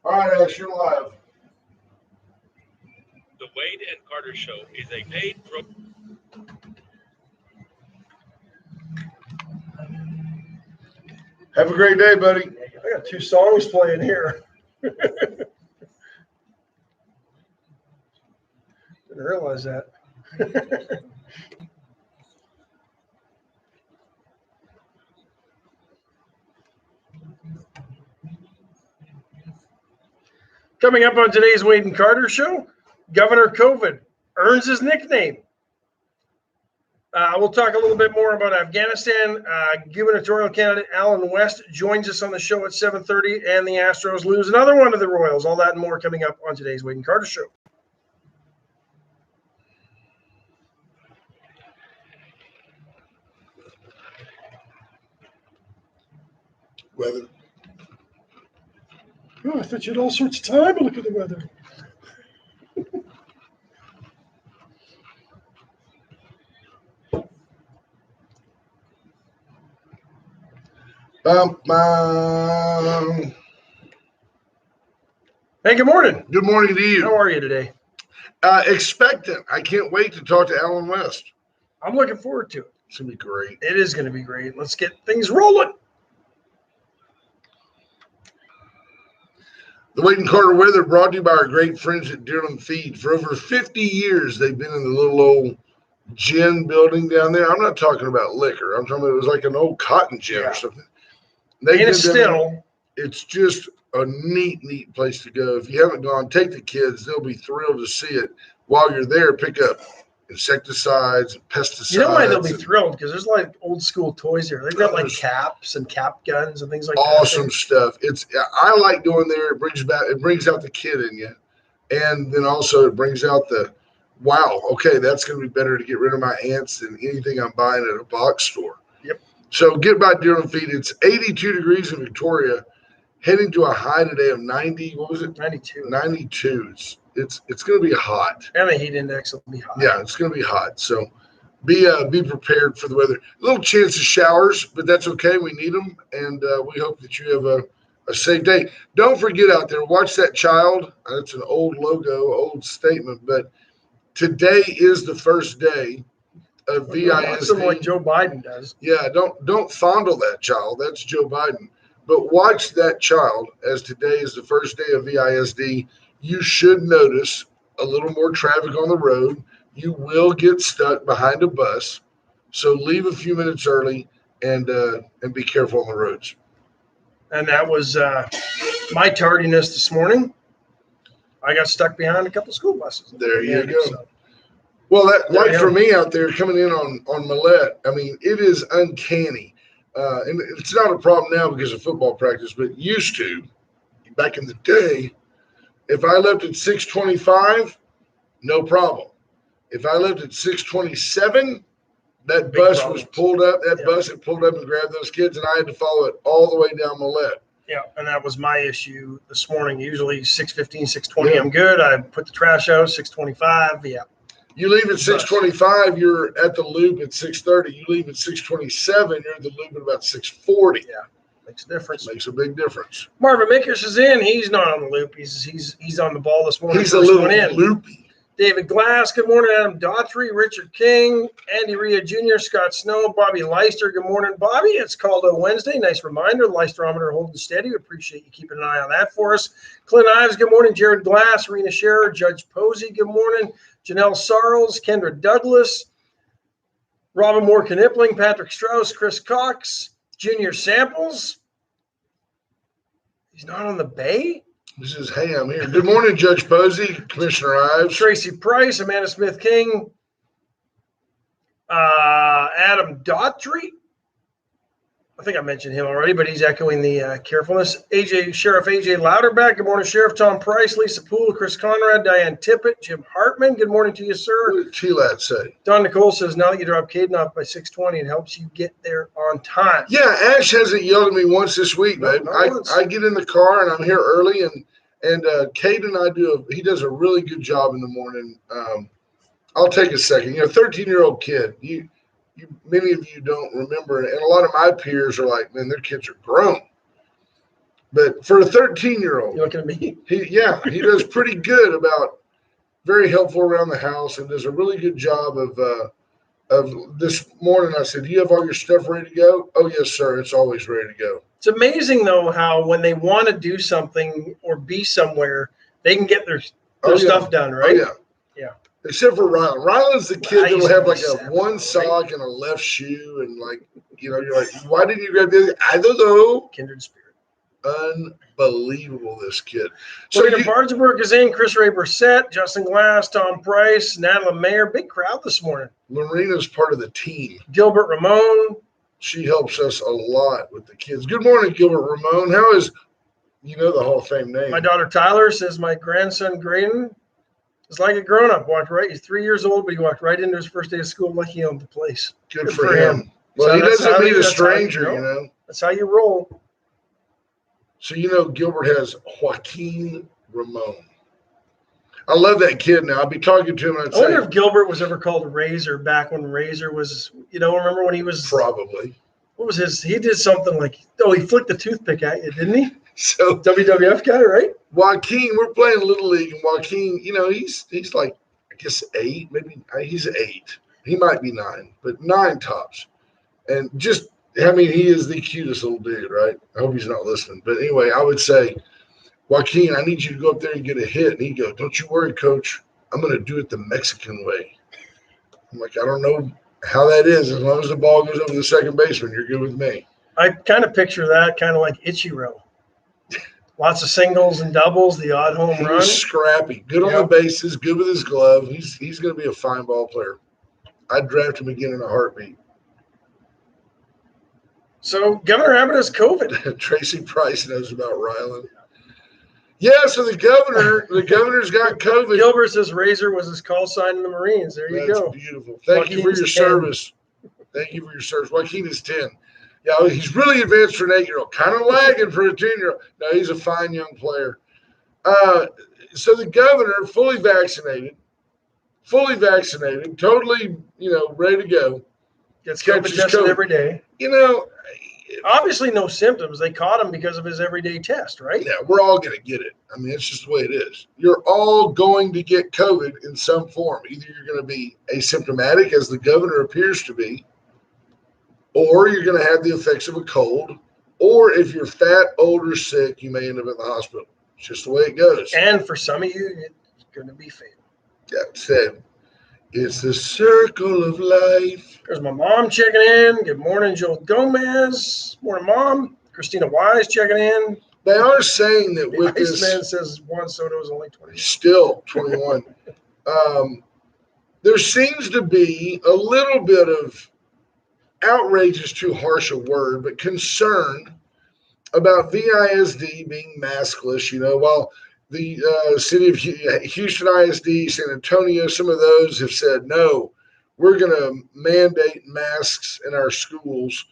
All right, Ash, you're live. The Wade and Carter Show is a paid Have a great day, buddy. I got 2 songs playing here. Didn't realize that. Coming up on today's Wade and Carter Show, Governor COVID earns his nickname. We'll talk a little bit more about Afghanistan. Gubernatorial candidate Alan West joins us on the show at 7:30, and the Astros lose another one to the Royals. All that and more coming up on today's Wade and Carter Show. Weather. Oh, I thought you had all sorts of time to look at the weather. Hey, good morning. Good morning to you. How are you today? Expectant. I can't wait to talk to Alan West. I'm looking forward to it. It's going to be great. It is going to be great. Let's get things rolling. The Wade and Carter weather brought to you by our great friends at Dearland Feed. For over 50 years, they've been in the little old gin building down there. I'm not talking about liquor. I'm talking about it was like an old cotton gin or something. It's just a neat place to go. If you haven't gone, take the kids. They'll be thrilled to see it. While you're there, pick up insecticides and pesticides. You know why they'll be thrilled? Because there's like old school toys here. They've got like caps and cap guns and things like that. Awesome stuff. I like going there. It brings out the kid in you. And then also it brings out the, wow, okay, that's going to be better to get rid of my ants than anything I'm buying at a box store. Yep. So get by Dearland Feed. It's 82 degrees in Victoria, heading to a high today of 90. What was it? 92. 92. It's going to be hot. And the heat index will be hot. Yeah, it's going to be hot. So be prepared for the weather. A little chance of showers, but that's okay. We need them, and we hope that you have a safe day. Don't forget out there, watch that child. That's an old logo, old statement, but today is the first day of VISD. Something like Joe Biden does. Yeah, don't fondle that child. That's Joe Biden. But watch that child, as today is the first day of VISD. You should notice a little more traffic on the road. You will get stuck behind a bus. So leave a few minutes early and be careful on the roads. And that was my tardiness this morning. I got stuck behind a couple school buses. There you go. So. Well, for me out there coming in on Millette, I mean, it is uncanny. And it's not a problem now because of football practice, but used to, back in the day, if I left at 6:25, no problem. If I left at 6:27, that bus was pulled up. That bus had pulled up and grabbed those kids, and I had to follow it all the way down Millette. Yeah, and that was my issue this morning. Usually 6:15, 6:20, I'm good. I put the trash out, 6:25, yeah. You leave at 6:25, you're at the loop at 6:30. You leave at 6:27, you're at the loop at about 6:40. Yeah, makes a difference. Makes a big difference. Marvin Mickers is in. He's not on the loop. He's on the ball this morning. He's a little loopy. David Glass, good morning. Adam Daughtry, Richard King, Andy Ria Jr., Scott Snow, Bobby Leister, good morning. Bobby, it's Caldo Wednesday. Nice reminder. The Leisterometer holding steady. We appreciate you keeping an eye on that for us. Clint Ives, good morning. Jared Glass, Rena Scherer, Judge Posey, good morning. Janelle Sarles, Kendra Douglas, Robin Moore Knipling, Patrick Strauss, Chris Cox, Junior Samples. He's not on the bay? This is, hey, I'm here. Good morning, Judge Posey, Commissioner Ives. Tracy Price, Amanda Smith King, Adam Daughtry. I think I mentioned him already, but he's echoing the carefulness. Sheriff AJ Louderback. Good morning, Sheriff Tom Price, Lisa Poole, Chris Conrad, Diane Tippett, Jim Hartman. Good morning to you, sir. What did T-Lad say? Don Nicole says, now that you drop Caden off by 6:20, it helps you get there on time. Yeah, Ash hasn't yelled at me once this week, babe. I get in the car and I'm here early, and Caden he does a really good job in the morning. I'll take a second. 13-year-old kid. Many of you don't remember, and a lot of my peers are like, man, their kids are grown. But for a You 13-year-old, looking at me? he does pretty good about very helpful around the house and does a really good job of this morning. I said, "Do you have all your stuff ready to go?" "Oh, yes, sir. It's always ready to go." It's amazing though how when they want to do something or be somewhere, they can get their Oh, yeah. stuff done, Oh, right? yeah. Yeah. Except for Rylan. Rylan's the kid Well, he's that'll have like only a 7, one right? sock and a left shoe and you're like, "Why didn't you grab the other?" "I don't know." Kindred spirit. Unbelievable, this kid. So So Bardsburg is in, Chris Ray Brissett, Justin Glass, Tom Price, Natalie Mayer. Big crowd this morning. Lorena's part of the team. Gilbert Ramon. She helps us a lot with the kids. Good morning, Gilbert Ramon. How is, the Hall of Fame name? My daughter Tyler says my grandson Graydon is like a grown-up. He's 3 years old, but he walked right into his first day of school like he owned the place. Good for him. Well, So he that's doesn't how meet you- a that's how you stranger, know. That's how you roll. So Gilbert has Joaquin Ramon. I love that kid now. I'd be talking to him and I'd I wonder say, if Gilbert was ever called Razor back when Razor was, remember when he was, probably. what was his, he did something like, he flicked the toothpick at you, didn't he? So WWF guy, right? Joaquin, we're playing Little League, and Joaquin, he's like, I guess 8, maybe he's 8. He might be 9, but 9 tops. And he is the cutest little dude, right? I hope he's not listening. But anyway, I would say, "Joaquin, I need you to go up there and get a hit." And he'd go, "Don't you worry, coach. I'm going to do it the Mexican way." I'm like, "I don't know how that is. As long as the ball goes over the second baseman, you're good with me." I kind of picture that kind of like Ichiro. Lots of singles and doubles, the odd home He run. was scrappy, good on the bases, good with his glove. He's going to be a fine ball player. I'd draft him again in a heartbeat. So Governor Abbott has COVID. Tracy Price knows about Rylan. Yeah, so the governor's got COVID. Gilbert says Razor was his call sign in the Marines. There you That's go. beautiful. Thank you for your Joaquin's 10. service. Thank you for your service. Joaquin is 10. Yeah, he's really advanced for an 8-year-old. Kind of lagging for a 10-year-old. No, he's a fine young player. So the governor, fully vaccinated, totally, ready to go. Gets COVID tested every day. Obviously no symptoms. They caught him because of his everyday test, right? Yeah, we're all going to get it. I mean, it's just the way it is. You're all going to get COVID in some form. Either you're going to be asymptomatic, as the governor appears to be, or you're going to have the effects of a cold, or if you're fat, old, or sick, you may end up in the hospital. It's just the way it goes. And for some of you, it's going to be fatal. That said, it's the circle of life. There's my mom checking in. Good morning, Joel Gomez. Morning, Mom. Christina Wise checking in. They are saying that The with this, Iceman says one soda is only 20. still 21. There seems to be a little bit of, outrage is too harsh a word, but concern about VISD being maskless. While the city of Houston ISD, San Antonio, some of those have said, no, we're going to mandate masks in our schools.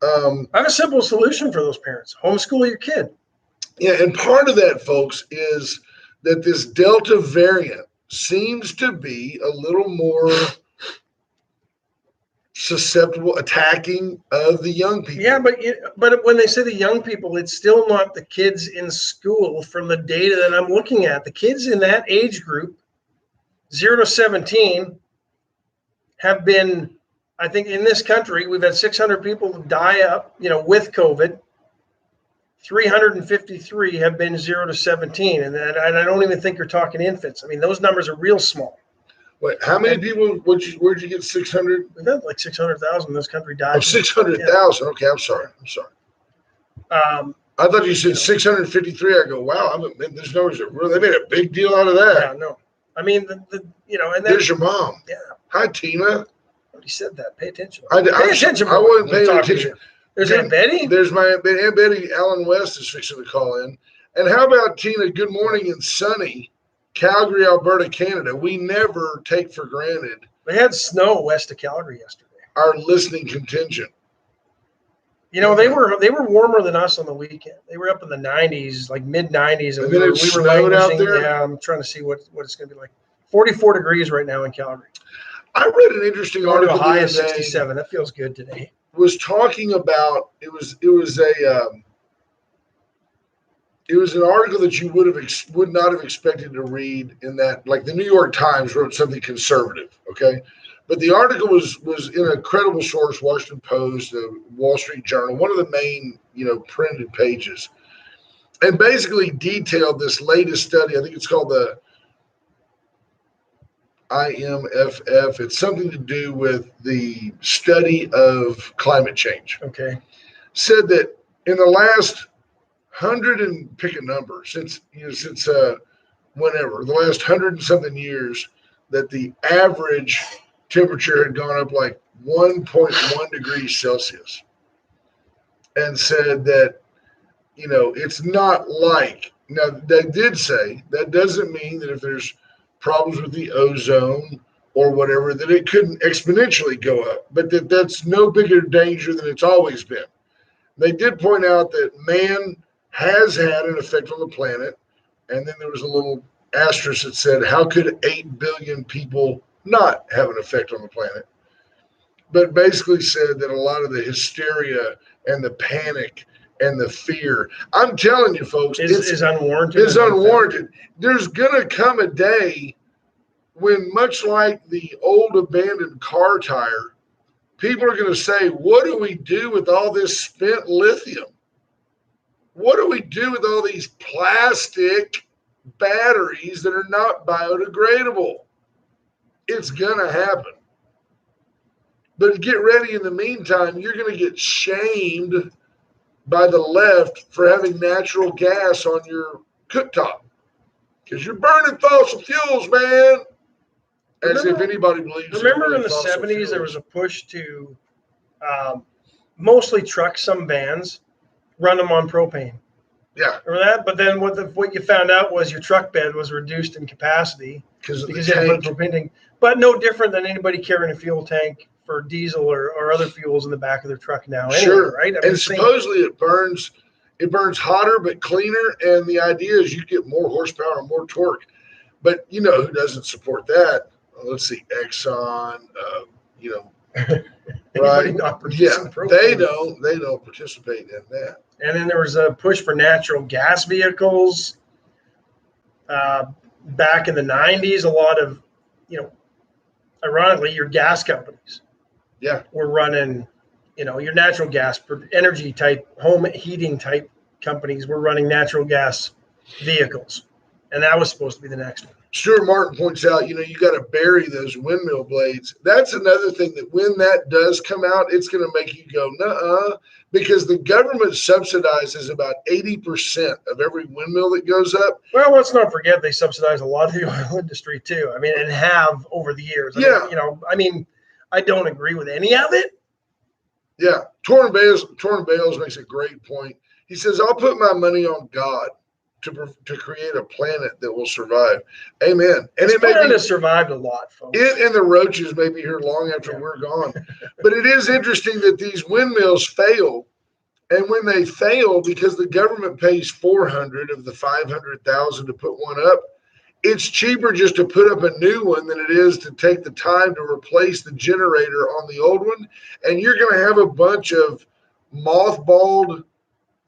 I have a simple solution for those parents. Homeschool your kid. Yeah, and part of that, folks, is that this Delta variant seems to be a little more susceptible, attacking of the young people. Yeah, but when they say the young people, it's still not the kids in school from the data that I'm looking at. The kids in that age group, 0 to 17, have been, I think in this country, we've had 600 people die up, with COVID. 353 have been 0 to 17. And I don't even think you're talking infants. I mean, those numbers are real small. Wait, how many people, where'd you get 600? We've had like 600,000 in this country died. Oh, 600,000. Yeah. Okay, I'm sorry. I thought you said 653. I go, wow, those numbers are real. They made a big deal out of that. Yeah, no. I mean, and then. There's your mom. Yeah. Hi, Tina. Already said that. Pay attention. Pay attention. I wasn't paying attention. There's Aunt Betty. There's my Aunt Betty. Alan West is fixing to call in. And how about Tina? Good morning in sunny Calgary, Alberta, Canada. We never take for granted. They had snow west of Calgary yesterday. Our listening contingent. They were warmer than us on the weekend. They were up in the 90s, like mid 90s, and we were snowed out there. Yeah, I'm trying to see what it's going to be like. 44 degrees right now in Calgary. I read an interesting article. A high of 67. That feels good today. Was talking about it was It was an article that you would not have expected to read in that, like the New York Times wrote something conservative, okay? But the article was in a credible source, Washington Post, Wall Street Journal, one of the main, printed pages, and basically detailed this latest study. I think it's called the IMFF. It's something to do with the study of climate change. Okay. Said that in the last 100 and pick a number since whenever the last 100 and something years, that the average temperature had gone up like 1.1 degrees Celsius, and said that it's not like, now they did say that doesn't mean that if there's problems with the ozone or whatever that it couldn't exponentially go up, but that's no bigger danger than it's always been. They did point out that man has had an effect on the planet, and then there was a little asterisk that said, how could 8 billion people not have an effect on the planet? But basically said that a lot of the hysteria and the panic and the fear, I'm telling you folks, is unwarranted. It's unwarranted. There's going to come a day when, much like the old abandoned car tire, people are going to say, what do we do with all this spent lithium? What do we do with all these plastic batteries that are not biodegradable? It's going to happen. But get ready, in the meantime, you're going to get shamed by the left for having natural gas on your cooktop because you're burning fossil fuels, man. As if anybody believes. Remember in the 70s, there was a push to mostly trucks, some vans, run them on propane. Yeah. Remember that? But then what you found out was your truck bed was reduced in capacity because you had to put propane. But no different than anybody carrying a fuel tank for diesel or other fuels in the back of their truck now. Anyway, sure. Right? And supposedly it burns hotter but cleaner. And the idea is you get more horsepower and more torque. But who doesn't support that? Let's see, Exxon, right? Not they don't participate in that. And then there was a push for natural gas vehicles back in the 90s. A lot of, ironically, your gas companies were running, your natural gas energy type, home heating type companies were running natural gas vehicles. And that was supposed to be the next one. Stuart Martin points out, you got to bury those windmill blades. That's another thing that when that does come out, it's going to make you go, nuh-uh, because the government subsidizes about 80% of every windmill that goes up. Well, let's not forget they subsidize a lot of the oil industry too. I mean, and have over the years. I don't agree with any of it. Yeah. Torrin Bales makes a great point. He says, I'll put my money on God to create a planet that will survive. Amen. And it planet has survived a lot, folks. It and the roaches may be here long after we're gone. But it is interesting that these windmills fail. And when they fail, because the government pays $400 of the $500,000 to put one up, it's cheaper just to put up a new one than it is to take the time to replace the generator on the old one. And you're going to have a bunch of mothballed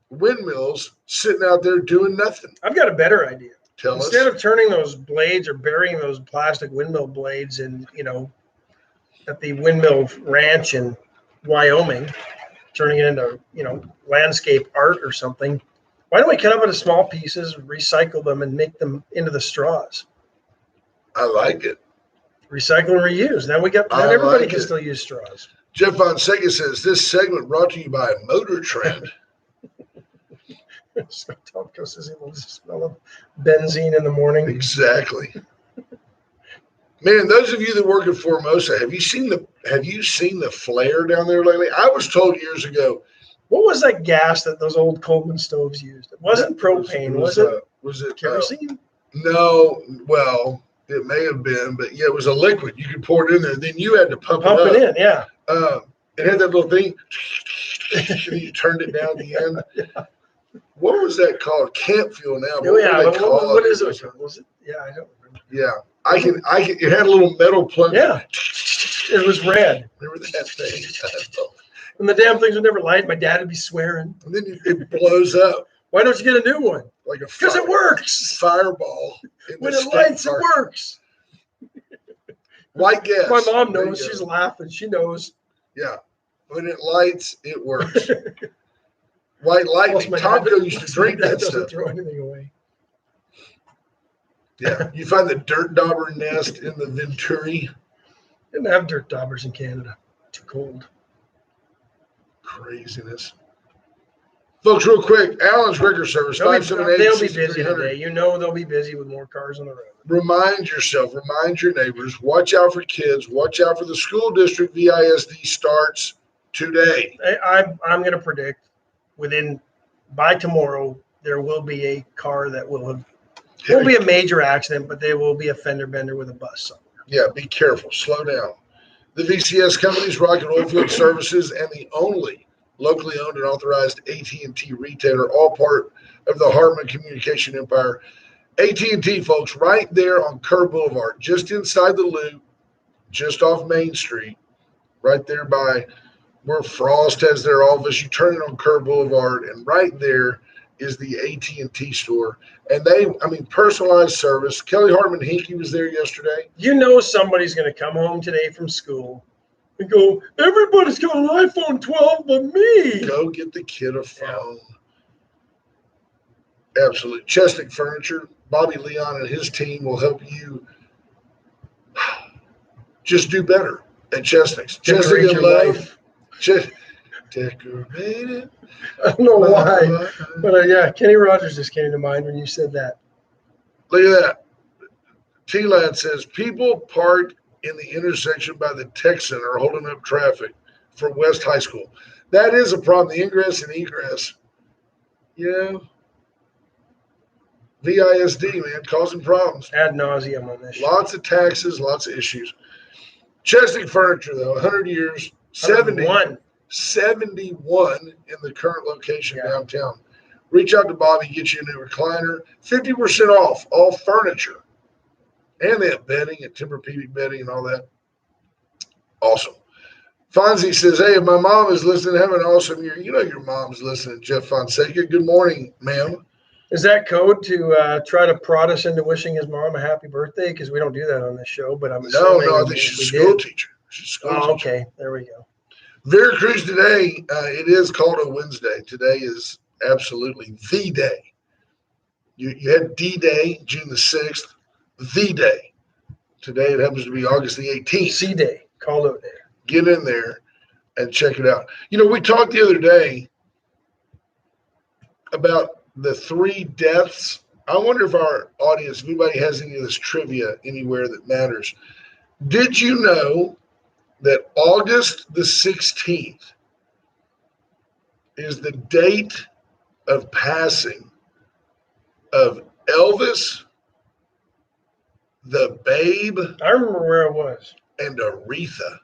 windmills sitting out there doing nothing. I've got a better idea. Instead of turning those blades or burying those plastic windmill blades in, at the windmill ranch in Wyoming, turning it into, landscape art or something, why don't we cut them into small pieces, recycle them, and make them into the straws? I like it. Recycle and reuse. Now everybody can still use straws. Jeff Fonseca says, this segment brought to you by Motor Trend. So Tom says he loves the smell of benzene in the morning. Exactly. Man, those of you that work at Formosa, have you seen the flare down there lately? I was told years ago. What was that gas that those old Coleman stoves used? It wasn't propane, was it? Was it kerosene? No. Well, it may have been, but yeah, it was a liquid. You could pour it in there. Then you had to pump it in. Yeah. It had that little thing. And you turned it down the end. Yeah. What was that called? Camp fuel now. What is it? Was it? Yeah, I don't remember. Yeah. I can. It had a little metal plug. Yeah. It was red. Remember that thing? And the damn things would never light. My dad would be swearing. And then it blows up. Why don't you get a new one? Like a Because it works. fireball. When it lights, it works. White gas. My mom There you knows. go. She's laughing. She knows. Yeah. When it lights, it works. White lightning. Tomco used to drink that doesn't stuff. throw anything away. Yeah. You find the dirt dauber nest in the Venturi. Didn't have dirt daubers in Canada. Too cold. Craziness. Folks, real quick, Allen's Wrecker Service, They'll be 578 busy today. You know they'll be busy with more cars on the road. Remind yourself, remind your neighbors, watch out for kids, watch out for the school district. VISD starts today. I'm going to predict by tomorrow, there will be a car that won't be a major accident, but there will be a fender bender with a bus somewhere. Yeah, be careful. Slow down. The VCS companies, Rocket Oilfield Services, and the only locally owned and authorized AT&T retailer, all part of the Hartman Communication Empire. AT&T, folks, right there on Kerr Boulevard, just inside the loop, just off Main Street, right there by where Frost has their office. You turn it on Kerr Boulevard, and right there is the AT&T store. And personalized service. Kelly Hartman Hinkie was there yesterday. You know somebody's going to come home today from school and go, everybody's got an iPhone 12 but me. Go get the kid a phone. Yeah. Absolutely. Chesnick Furniture, Bobby Leon and his team will help you just do better at Chesnick's. Decorate your life. Decorated. I don't know why, but Kenny Rogers just came to mind when you said that. Look at that. T-Lad says, people parked in the intersection by the tech center holding up traffic for West High School. That is a problem, the ingress and egress. Yeah. VISD, man, causing problems. Ad nauseum on this. Lots of taxes, lots of issues. Chesnick Furniture, though, 100 years, 71 in the current location downtown. Reach out to Bobby, get you a new recliner, 50% off all furniture. And they have bedding and Tempur-Pedic bedding and all that. Awesome. Fonzie says, hey, if my mom is listening, have an awesome year. You know your mom's listening, Jeff Fonseca. Good morning, ma'am. Is that code to try to prod us into wishing his mom a happy birthday? Because we don't do that on this show, but I'm assuming No, I think she's a school teacher. She's a school teacher. Okay. There we go. Vera Cruz today, it is called a Wednesday. Today is absolutely the day. You had D-Day, June the 6th, the day. Today it happens to be August the 18th. C-Day, called out there. Get in there and check it out. You know, we talked the other day about the 3 deaths. I wonder if our audience, if anybody has any of this trivia anywhere that matters. Did you know that August the 16th is the date of passing of Elvis, the Babe, I remember where it was. and Aretha?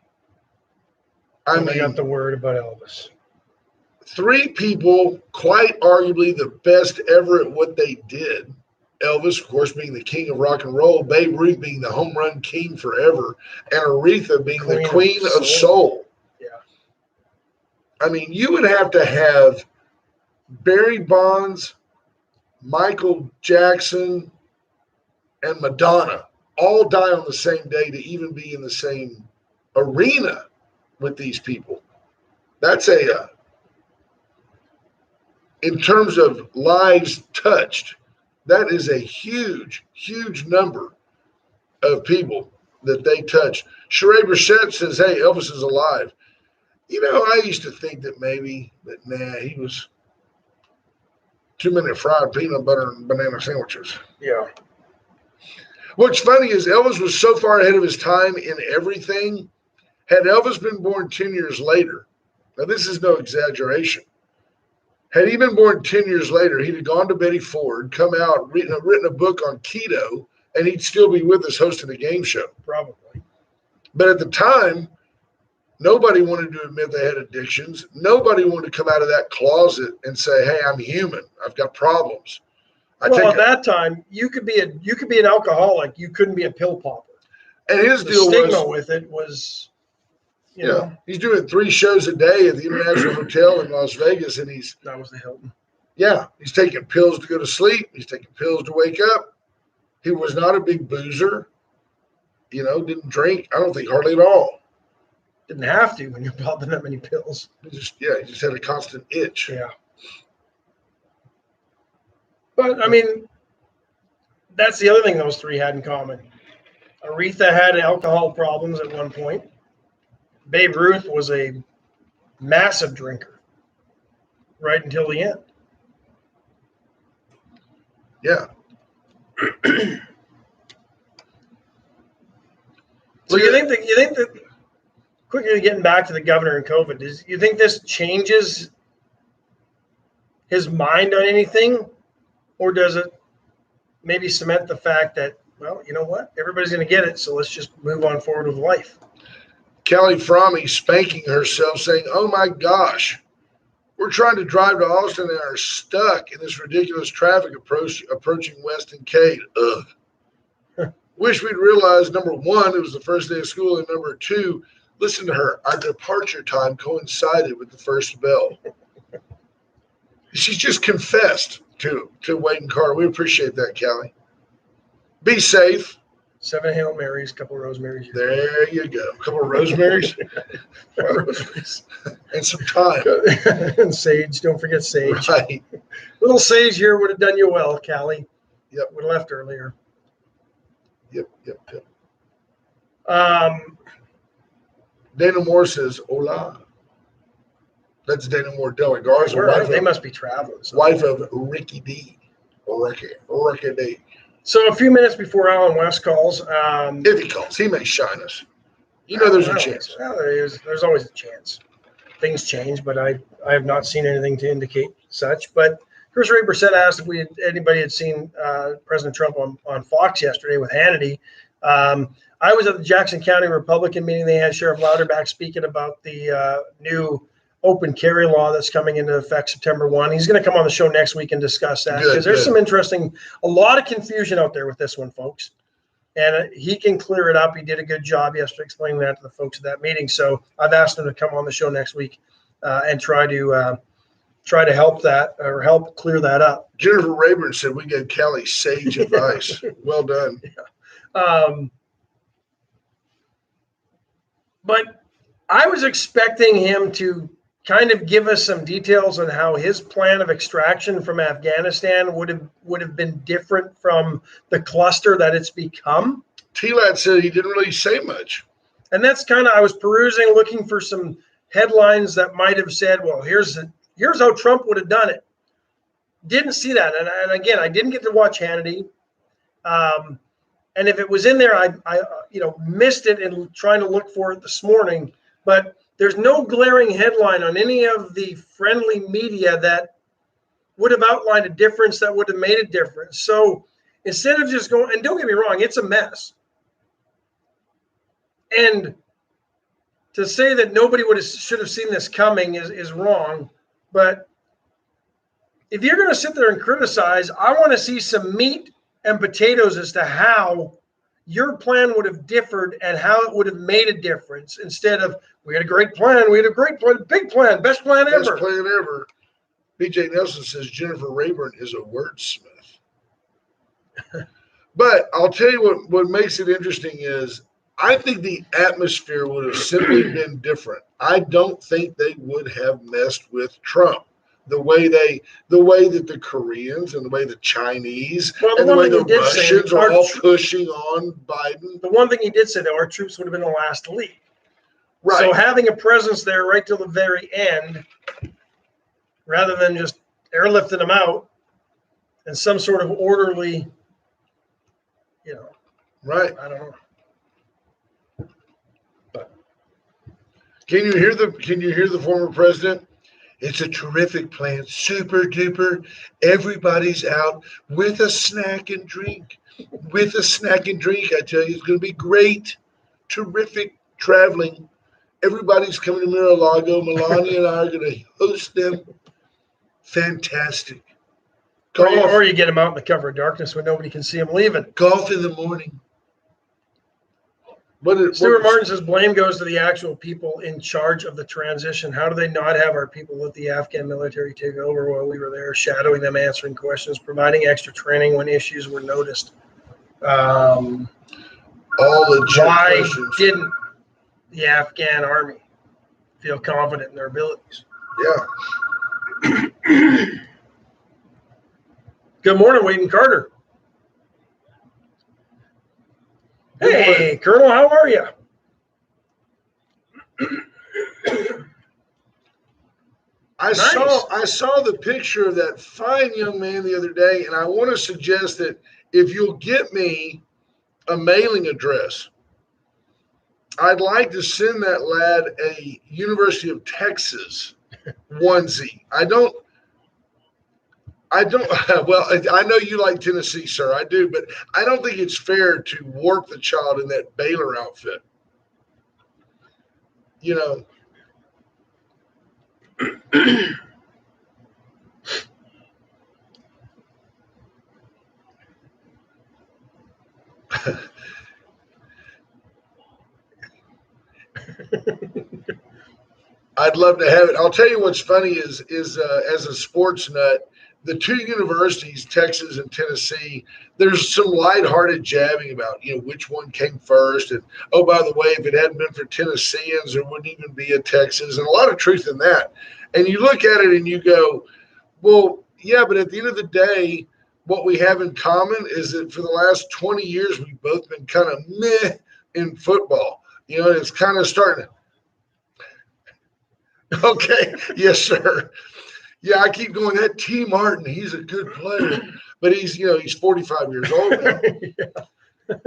I got the word about Elvis. 3 people, quite arguably the best ever at what they did. Elvis, of course, being the king of rock and roll, Babe Ruth being the home run king forever, and Aretha being the queen of soul. Yeah. I mean, you would have to have Barry Bonds, Michael Jackson, and Madonna all die on the same day to even be in the same arena with these people. That's in terms of lives touched, that is a huge, huge number of people that they touch. Sheree Brissette says, hey, Elvis is alive. You know, I used to think that maybe, but he was 2-minute fried peanut butter and banana sandwiches. Yeah. What's funny is Elvis was so far ahead of his time in everything. Had Elvis been born 10 years later, now this is no exaggeration. Had he been born 10 years later, he'd have gone to Betty Ford, come out, written a book on keto, and he'd still be with us hosting a game show. Probably. But at the time, nobody wanted to admit they had addictions. Nobody wanted to come out of that closet and say, hey, I'm human. I've got problems. At that time, you could be an alcoholic. You couldn't be a pill popper. And his deal stigma with it was, you know. He's doing 3 shows a day at the International Hotel in Las Vegas, and that was the Hilton. Yeah, he's taking pills to go to sleep. He's taking pills to wake up. He was not a big boozer. Didn't drink, I don't think, hardly at all. Didn't have to when you're popping that many pills. He just had a constant itch. Yeah. But, I mean, that's the other thing those three had in common. Aretha had alcohol problems at one point. Babe Ruth was a massive drinker right until the end. Yeah. So you think that quickly getting back to the governor and COVID, you think this changes his mind on anything, or does it maybe cement the fact that, well, you know what, everybody's going to get it, so let's just move on forward with life? Kelly Fromme spanking herself, saying, "Oh my gosh, we're trying to drive to Austin and are stuck in this ridiculous traffic approaching Weston Cade. Ugh. Wish we'd realized, number one, it was the first day of school, and number two, listen to her. Our departure time coincided with the first bell." She's just confessed to Wade and Carter. We appreciate that, Callie. Be safe. 7 Hail Marys, couple of Rosemary's. There you go. A couple of Rosemary's. Rosemary's. And some thyme. And sage. Don't forget sage. Right. Little sage here would have done you well, Callie. Yep. Would have left earlier. Yep. Dana Moore says, "Hola." That's Dana Moore Della Garza, They must be traveling. wife of Ricky D. Ricky D. So a few minutes before Alan West calls. If he calls, he may shine us. There's a chance. Well, there's always a chance. Things change, but I have not seen anything to indicate such. But Chris Ray Brissett asked if anybody had seen President Trump on Fox yesterday with Hannity. I was at the Jackson County Republican meeting. They had Sheriff Louderback speaking about the new open carry law that's coming into effect September 1. He's going to come on the show next week and discuss that, because there's some a lot of confusion out there with this one, folks. And he can clear it up. He did a good job yesterday explaining that to the folks at that meeting. So I've asked him to come on the show next week and try to help clear that up. Jennifer Rayburn said we gave Kelly sage advice. Well done. Yeah. But I was expecting him to kind of give us some details on how his plan of extraction from Afghanistan would have been different from the cluster that it's become. T-Lad said he didn't really say much. And that's I was perusing, looking for some headlines that might have said, well, here's how Trump would have done it. Didn't see that. And again, I didn't get to watch Hannity. And if it was in there, I missed it and trying to look for it this morning. But there's no glaring headline on any of the friendly media that would have outlined a difference that would have made a difference. So instead of just going, and don't get me wrong, it's a mess. And to say that nobody should have seen this coming is wrong. But if you're going to sit there and criticize, I want to see some meat and potatoes as to how your plan would have differed and how it would have made a difference, instead of, we had a great plan, big plan, best plan ever. Best plan ever. BJ Nelson says Jennifer Rayburn is a wordsmith. But I'll tell you what makes it interesting is I think the atmosphere would have simply been different. I don't think they would have messed with Trump. The way that the Koreans and the way the Chinese and the way the Russians are all pushing on Biden. The one thing he did say, though, our troops would have been the last to leave. Right. So having a presence there right till the very end, rather than just airlifting them out and some sort of orderly, Right. I don't know. But Can you hear the former president? It's a terrific plan, super duper. Everybody's out with a snack and drink. I tell you, it's going to be great. Terrific traveling. Everybody's coming to Mar-a-Lago. Melania and I are going to host them. Fantastic. Golf. Or you get them out in the cover of darkness where nobody can see them leaving. Golf in the morning. Stuart Martin says blame goes to the actual people in charge of the transition. How do they not have our people let the Afghan military take over while we were there, shadowing them, answering questions, providing extra training when issues were noticed? All the Why questions. didn't the Afghan army feel confident in their abilities? Yeah. Good morning, Wade and Carter. Hey, Colonel, how are you? I saw the picture of that fine young man the other day, and I want to suggest that if you'll get me a mailing address, I'd like to send that lad a University of Texas onesie. I don't. Well, I know you like Tennessee, sir. I do, but I don't think it's fair to warp the child in that Baylor outfit. You know. I'd love to have it. I'll tell you what's funny is as a sports nut, the two universities, Texas and Tennessee, there's some lighthearted jabbing about, which one came first. And, oh, by the way, if it hadn't been for Tennesseans, there wouldn't even be a Texas. And a lot of truth in that. And you look at it and you go, well, yeah, but at the end of the day, what we have in common is that for the last 20 years, we've both been kind of meh in football. It's kind of starting to. Okay. Yes, sir. Yeah, I keep going, that T. Martin, he's a good player. But he's 45 years old now. Yeah.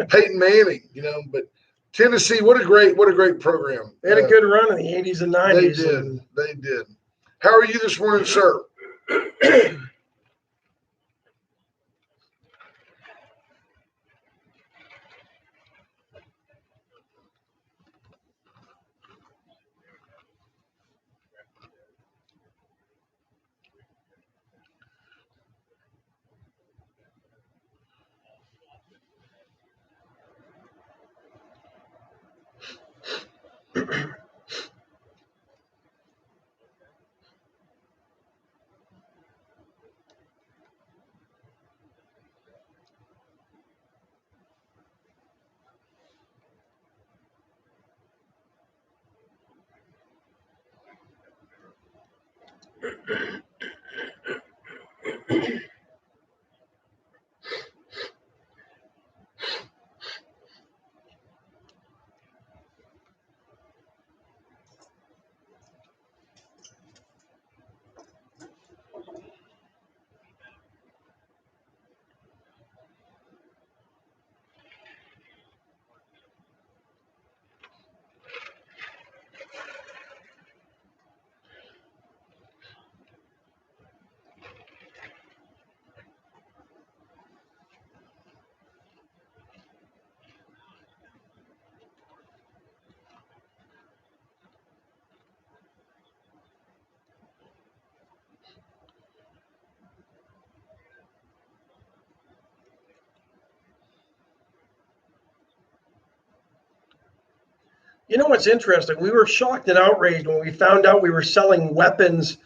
Peyton Manning, but Tennessee, what a great program. They had a good run in the 80s and 90s. They did. How are you this morning, sir? You know what's interesting? We were shocked and outraged when we found out we were selling weapons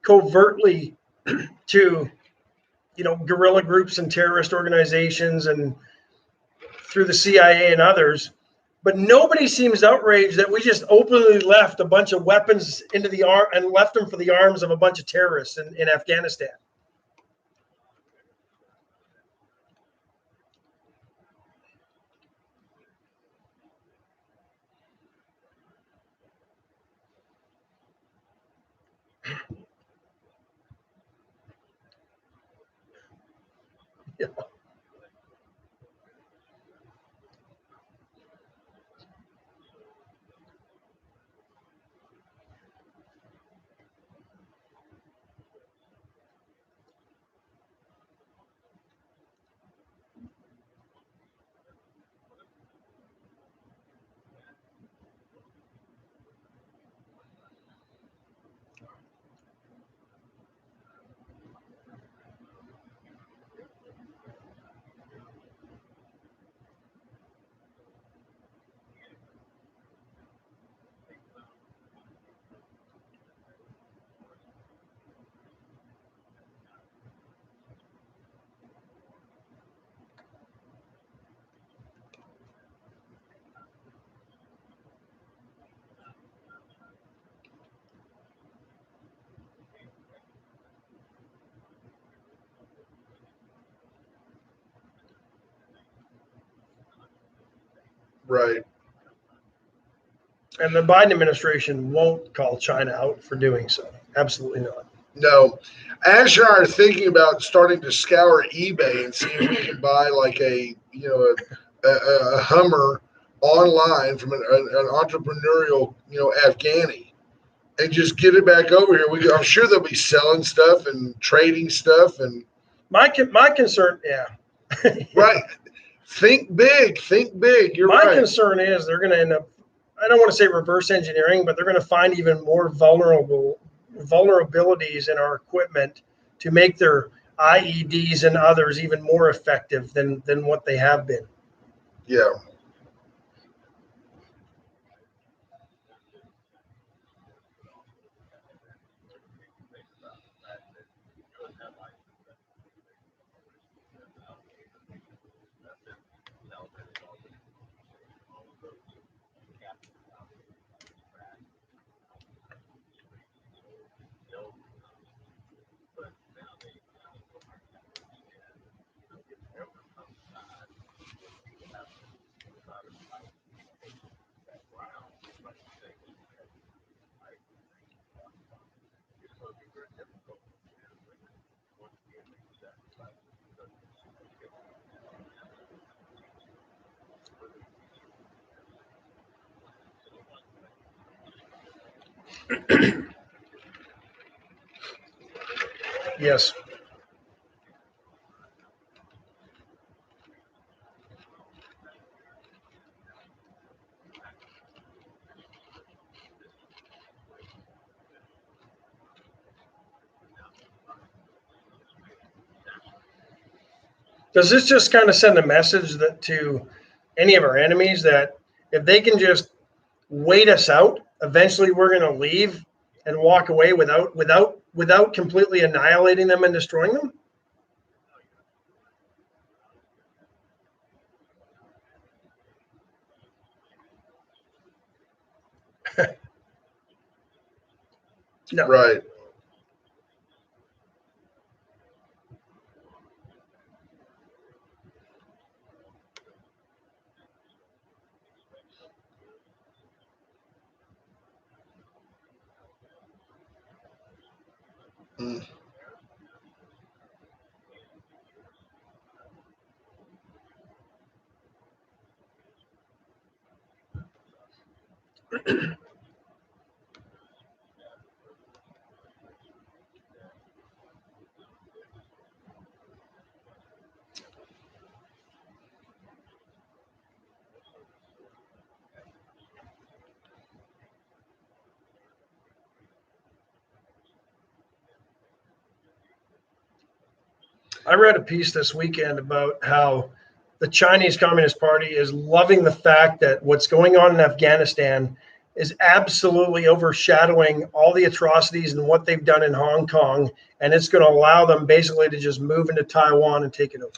covertly to, guerrilla groups and terrorist organizations and through the CIA and others. But nobody seems outraged that we just openly left a bunch of weapons into the arm and left them for the arms of a bunch of terrorists in Afghanistan. Yeah. Right. And the Biden administration won't call China out for doing so. Absolutely not. No. Ash and I are thinking about starting to scour eBay and see if we can buy like a Hummer online from an entrepreneurial, Afghani, and just get it back over here. I'm sure they'll be selling stuff and trading stuff. And my concern, yeah. Right. Think big. You're My right. concern is they're going to end up, I don't want to say reverse engineering, but they're going to find even more vulnerabilities in our equipment to make their IEDs and others even more effective than what they have been. Yeah. Yes. Does this just kind of send a message that to any of our enemies that if they can just wait us out, eventually we're going to leave and walk away without completely annihilating them and destroying them? No. Right. Mm. I read a piece this weekend about how the Chinese Communist Party is loving the fact that what's going on in Afghanistan is absolutely overshadowing all the atrocities and what they've done in Hong Kong. And it's going to allow them basically to just move into Taiwan and take it over.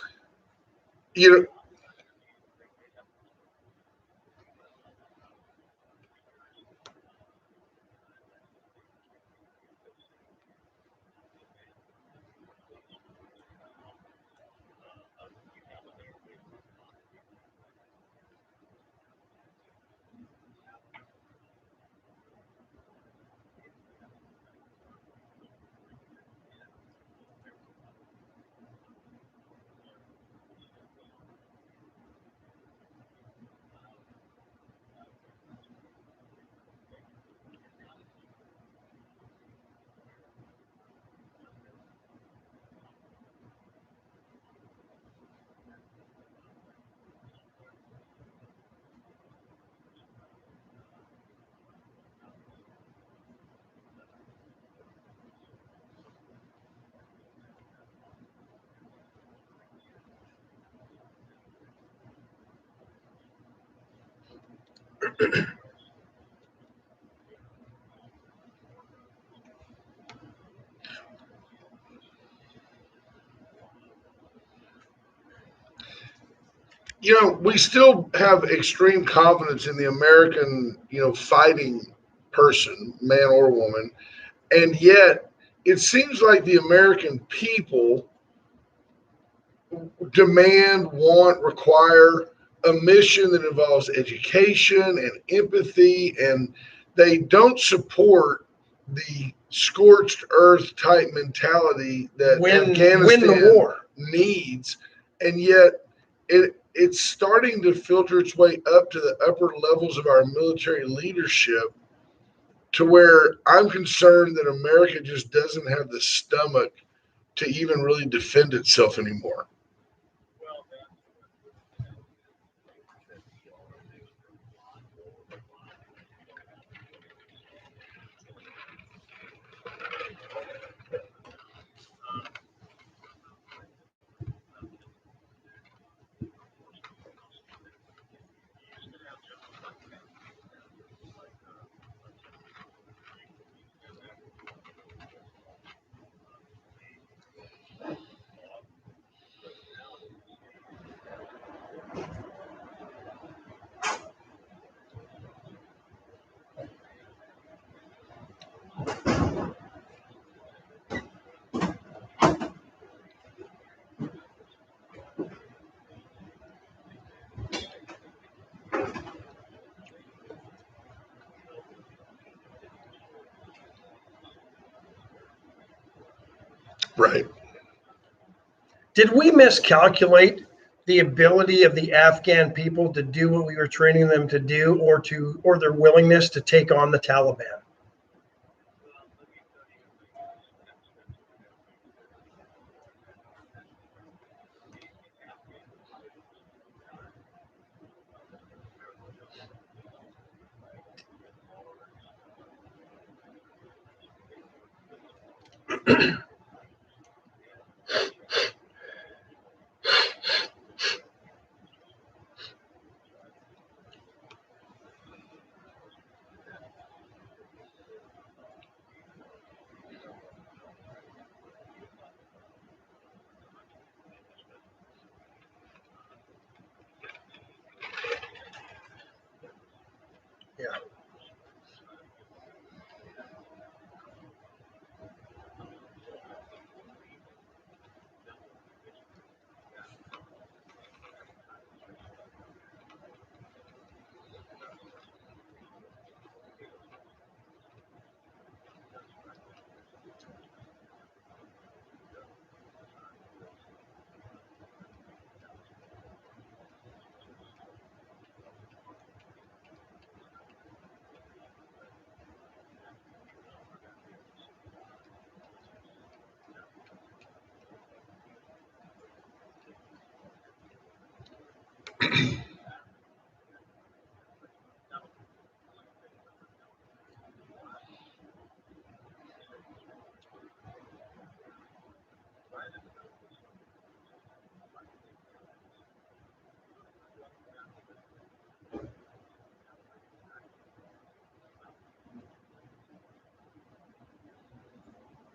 You know, we still have extreme confidence in the American, fighting person, man or woman. And yet it seems like the American people demand, want, require a mission that involves education and empathy, and they don't support the scorched earth type mentality that Afghanistan win the war needs. And yet it's starting to filter its way up to the upper levels of our military leadership, to where I'm concerned that America just doesn't have the stomach to even really defend itself anymore. Right. Did we miscalculate the ability of the Afghan people to do what we were training them to do, or their willingness to take on the Taliban? Yeah.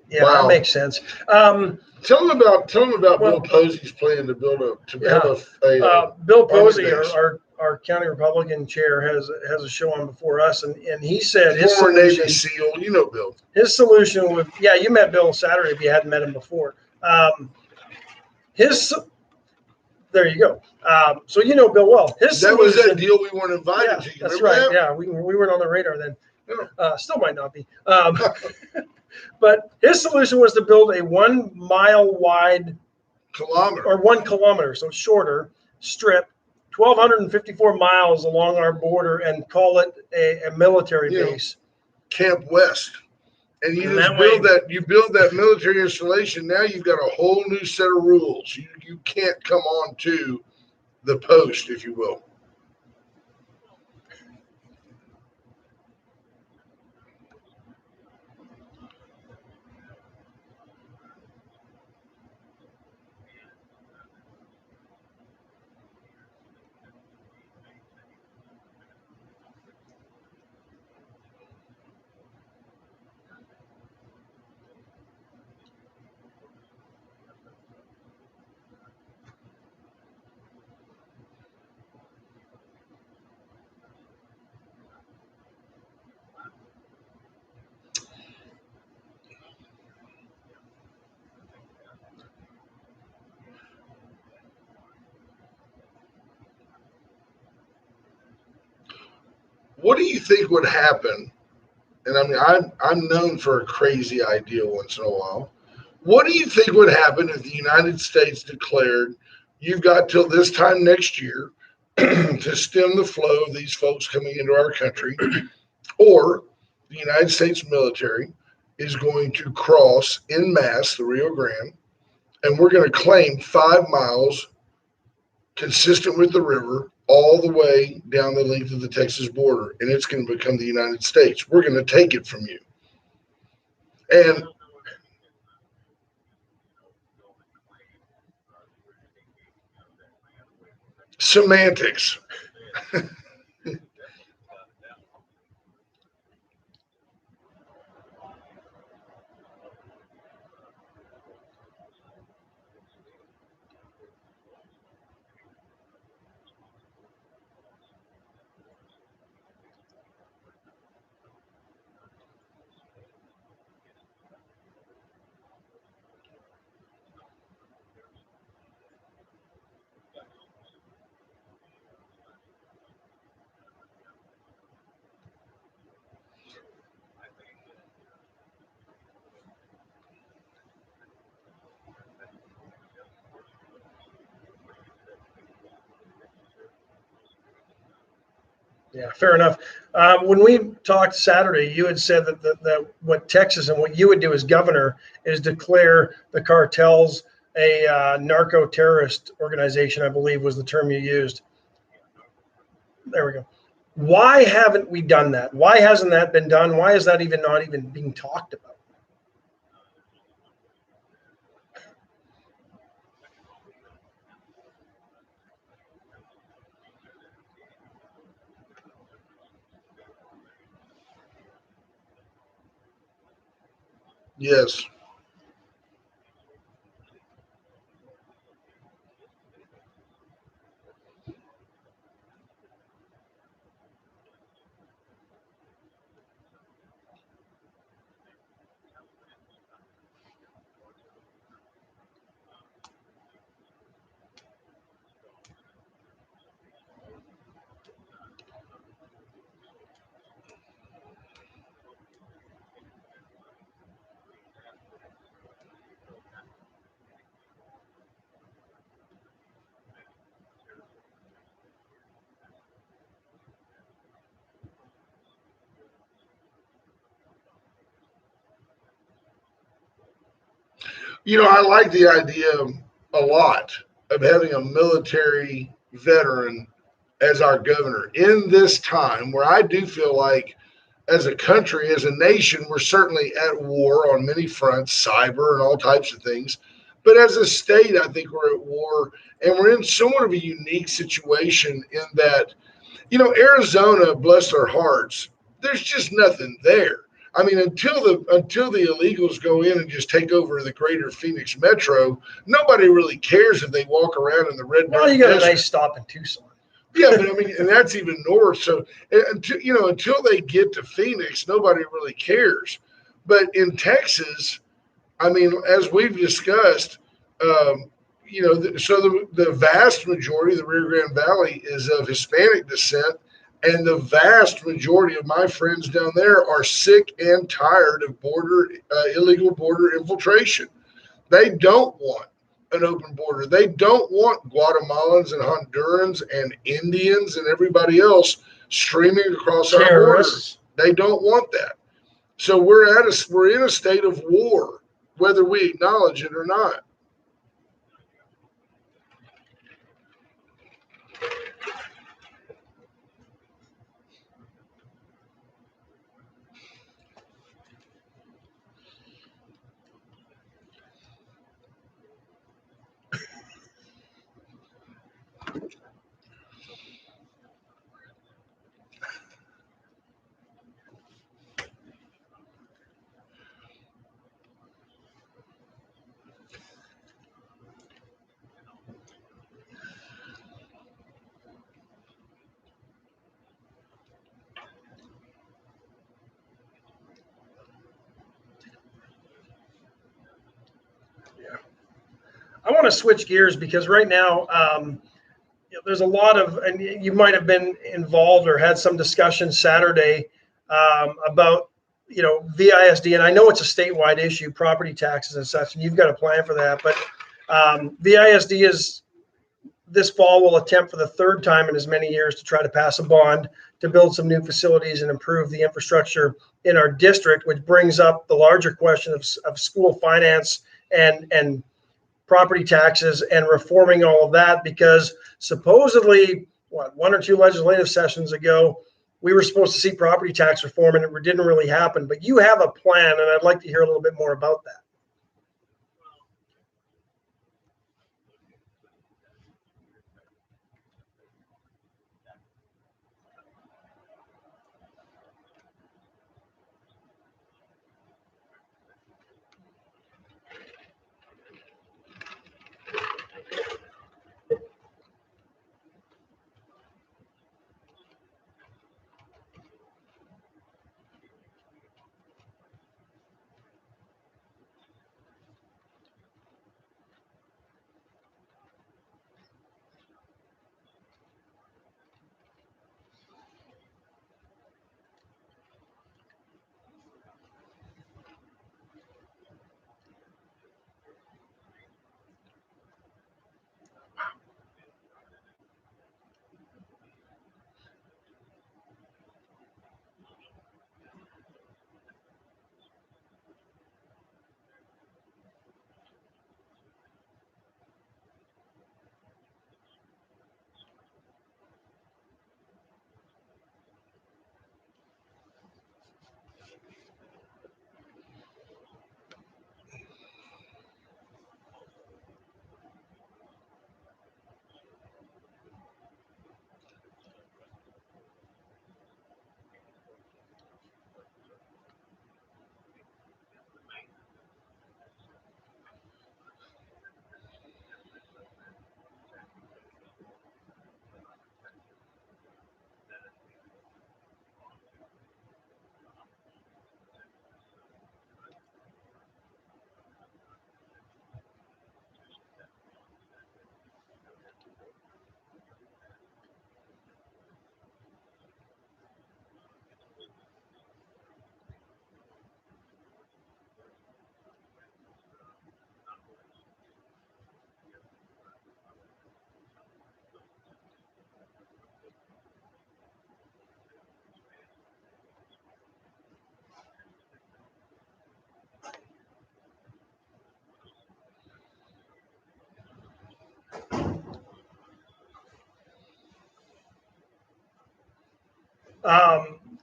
Yeah, Wow. that makes sense. Tell them about Well, Bill Posey's plan to build have a Bill Posey, base. our county Republican chair, has a show on before us, and he said his former solution, Navy SEAL. You know Bill. his solution would, yeah, you met Bill Saturday if you hadn't met him before. There you go. So you know Bill well. His That solution, was that deal we weren't invited yeah, to. You that's remember right. that? Yeah, we weren't on the radar then. Yeah. Still might not be. But his solution was to build a 1 mile wide Kilometer. or 1 kilometer, so shorter strip, 1,254 miles along our border, and call it a military base. Camp West. And you And just that build way- that. You build that military installation. Now you've got a whole new set of rules. You can't come on to the post, if you will. what do you think would happen? And I mean, I'm known for a crazy idea once in a while. What do you think would happen if the United States declared you've got till this time next year to stem the flow of these folks coming into our country, or the United States military is going to cross en masse the Rio Grande, and we're going to claim 5 miles consistent with the river all the way down the length of the Texas border, and it's going to become the United States. We're going to take it from you. And semantics. Yeah, fair enough. When we talked Saturday, you had said that what Texas and what you would do as governor is declare the cartels a narco terrorist organization, I believe was the term you used. There we go. Why haven't we done that? Why hasn't that been done? Why is that even not even being talked about? Yes. I like the idea a lot of having a military veteran as our governor in this time where I do feel like, as a country, as a nation, we're certainly at war on many fronts, cyber and all types of things. But as a state, I think we're at war, and we're in somewhat of a unique situation in that, Arizona, bless their hearts, there's just nothing there. I mean, until the illegals go in and just take over the greater Phoenix metro, nobody really cares if they walk around in the red. Well, you got a nice stop in Tucson. Yeah, but I mean, and that's even north. So until they get to Phoenix, nobody really cares. But in Texas, I mean, as we've discussed, so the vast majority of the Rio Grande Valley is of Hispanic descent, and the vast majority of my friends down there are sick and tired of illegal border infiltration. They don't want an open border. They don't want Guatemalans and Hondurans and Indians and everybody else streaming across our borders. They don't want that. So we're in a state of war, whether we acknowledge it or not. I want to switch gears because right now, there's a lot of, and you might have been involved or had some discussion Saturday about, VISD, and I know it's a statewide issue, property taxes and such, and you've got a plan for that. But VISD is this fall will attempt for the third time in as many years to try to pass a bond to build some new facilities and improve the infrastructure in our district, which brings up the larger question of school finance and property taxes and reforming all of that, because supposedly, one or two legislative sessions ago, we were supposed to see property tax reform and it didn't really happen. But you have a plan, and I'd like to hear a little bit more about that.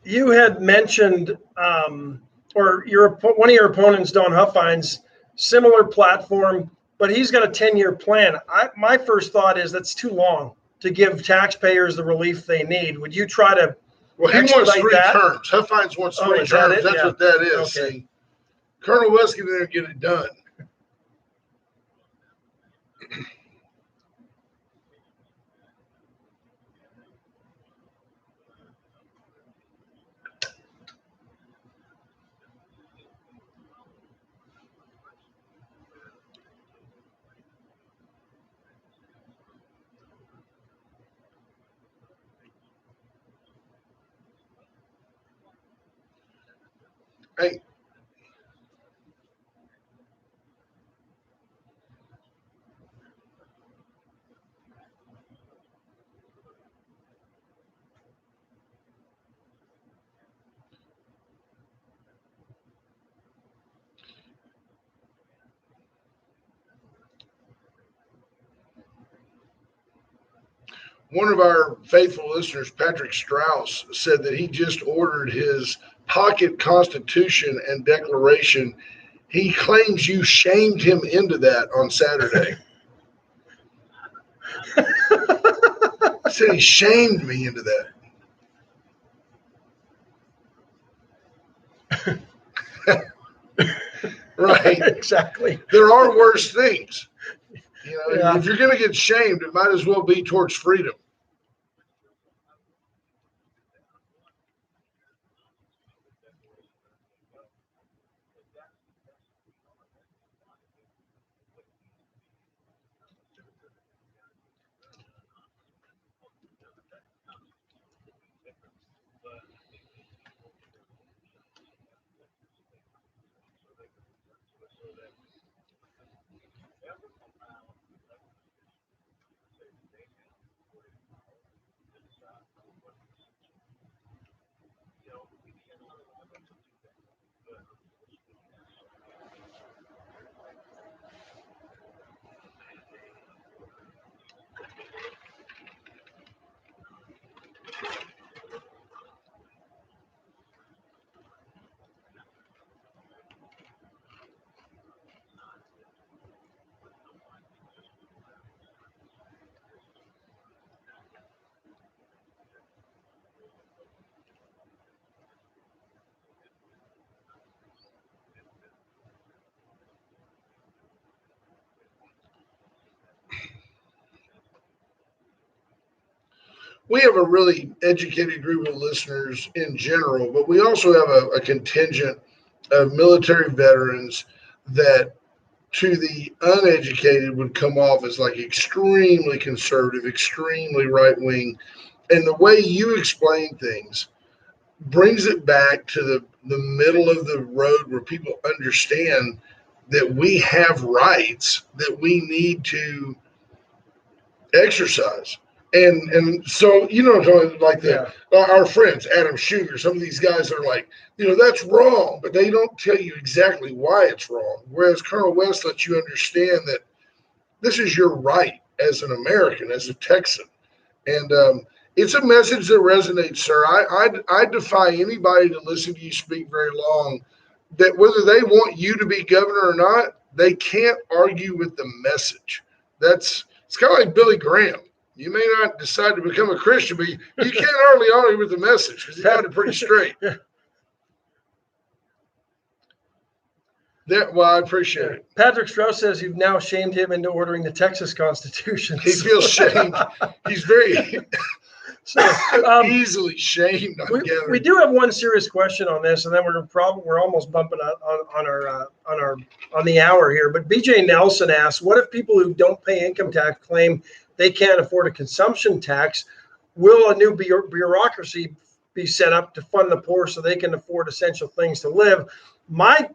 You had mentioned, or one of your opponents, Don Huffines, similar platform, but he's got a 10-year plan. My first thought is that's too long to give taxpayers the relief they need. Would you try to? Well, he wants three terms. Huffines wants three terms. That's what that is. Okay. See, Colonel West get in there and get it done. Hey, one of our faithful listeners, Patrick Strauss, said that he just ordered his pocket constitution and declaration. He claims you shamed him into that on Saturday. He said he shamed me into that. Right. Exactly. There are worse things. If you're going to get shamed, it might as well be towards freedom. We have a really educated group of listeners in general, but we also have a contingent of military veterans that to the uneducated would come off as like extremely conservative, extremely right wing. And the way you explain things brings it back to the middle of the road where people understand that we have rights that we need to exercise. And so you know what I'm talking about, like our friends Adam Sugar, some of these guys are like, that's wrong, but they don't tell you exactly why it's wrong. Whereas Colonel West lets you understand that this is your right as an American, as a Texan, and it's a message that resonates, sir. I defy anybody to listen to you speak very long. That whether they want you to be governor or not, they can't argue with the message. It's kind of like Billy Graham. You may not decide to become a Christian, but you can't hardly argue with the message because he got it pretty straight. Well, I appreciate it. Patrick Strauss says you've now shamed him into ordering the Texas Constitution. He feels shamed. He's very easily shamed. We do have one serious question on this, and then we're almost bumping on the hour here. But BJ Nelson asks, what if people who don't pay income tax claim they can't afford a consumption tax? Will a new bureaucracy be set up to fund the poor so they can afford essential things to live? My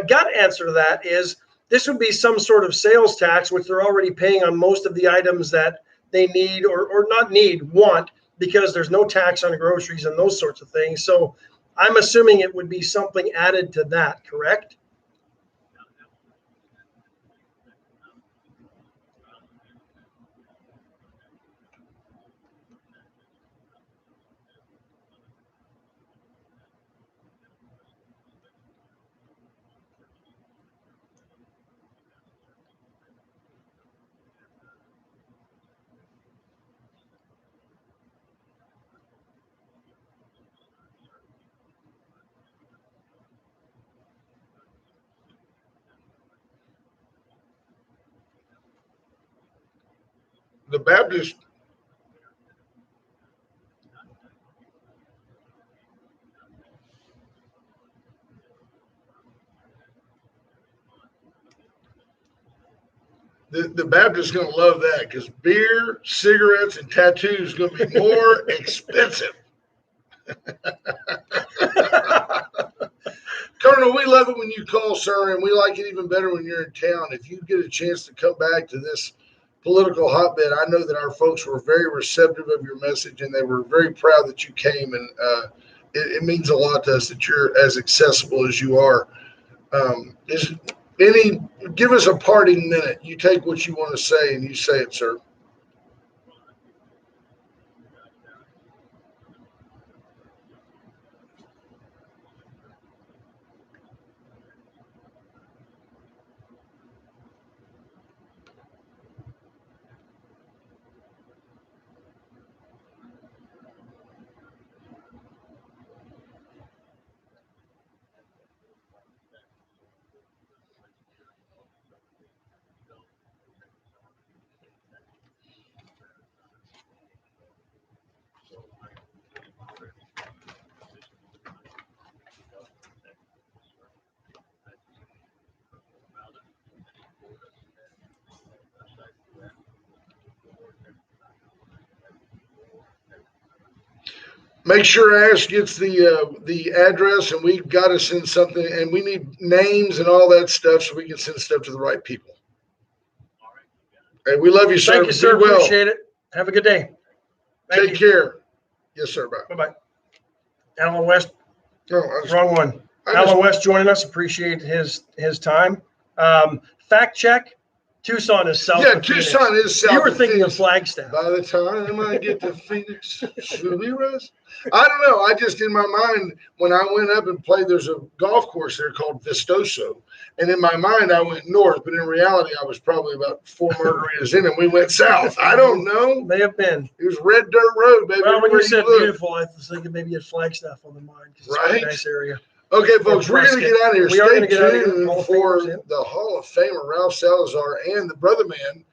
gut answer to that is this would be some sort of sales tax, which they're already paying on most of the items that they need or not need, want, because there's no tax on groceries and those sorts of things. So I'm assuming it would be something added to that, correct? The Baptist. The Baptist is going to love that because beer, cigarettes, and tattoos is going to be more expensive. Colonel, we love it when you call, sir, and we like it even better when you're in town. If you get a chance to come back to this political hotbed, I know that our folks were very receptive of your message, and they were very proud that you came, and it means a lot to us that you're as accessible as you are. Give us a parting minute. You take what you want to say, and you say it, sir. Make sure Ash gets the address, and we've got to send something, and we need names and all that stuff so we can send stuff to the right people. Hey, we love you, sir. Thank you, sir. Be well. Appreciate it. Have a good day. Thank Take you. care. Yes, sir. Bye. Bye-bye. Alan West, No, wrong one. Alan West joining us. Appreciate his time. Fact check. Tucson is south of Phoenix. Tucson is south. You were of thinking Phoenix. of Flagstaff. By the time I get to Phoenix, will we rest? I don't know. I just, in my mind, when I went up and played, there's a golf course there called Vistoso. And in my mind, I went north, but in reality, I was probably about 4 margaritas in, and we went south. I don't know. May have been. It was red dirt road, baby. Well, when you Everywhere said look. beautiful, I was thinking maybe you had Flagstaff on the mind. 'Cause it's a Right? nice area. Okay, folks, we're going to get out of here. We are gonna get out of here. Stay Hall of tuned for Famers in. the Hall of Famer, Ralph Salazar, and the brother man,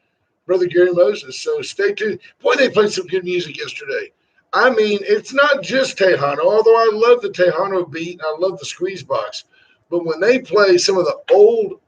Brother Gary Moses. So stay tuned. Boy, they played some good music yesterday. I mean, it's not just Tejano, although I love the Tejano beat. I love the squeeze box. But when they play some of the old